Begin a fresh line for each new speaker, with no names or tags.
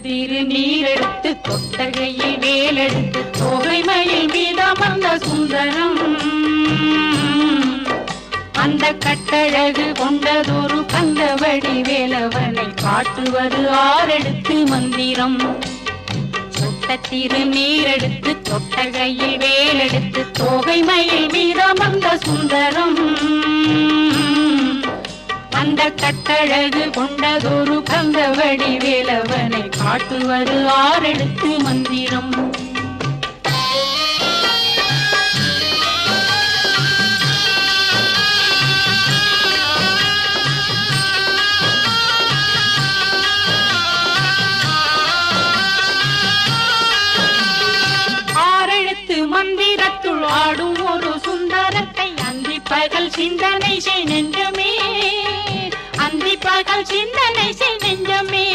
திருநீரெடுத்து தொட்டகையில் வேலெடுத்து தோகைமயில் மீதமர்ந்த சுந்தரம் அந்த கட்டழகு கொண்டதொரு கந்தவடி வேலவனை காட்டுவது ஆரெடுத்து மந்திரம் தொட்ட திருநீரெடுத்து தொட்டகையில் வேலெடுத்து தோகைமயில் மீதமர்ந்த சுந்தரம் அந்த கட்டழகு கொண்டதொரு கந்தவடி வேலவனை காட்டுவது ஆரெடுத்து மந்திரம் ஆரெழுத்து மந்திரத்துள் ஆடும் ஒரு சுந்தரத்தை அந்தி பகல் சிந்தனை செய் நெஞ்சமே அந்தி பகல் சிந்தனை செய் நெஞ்சமே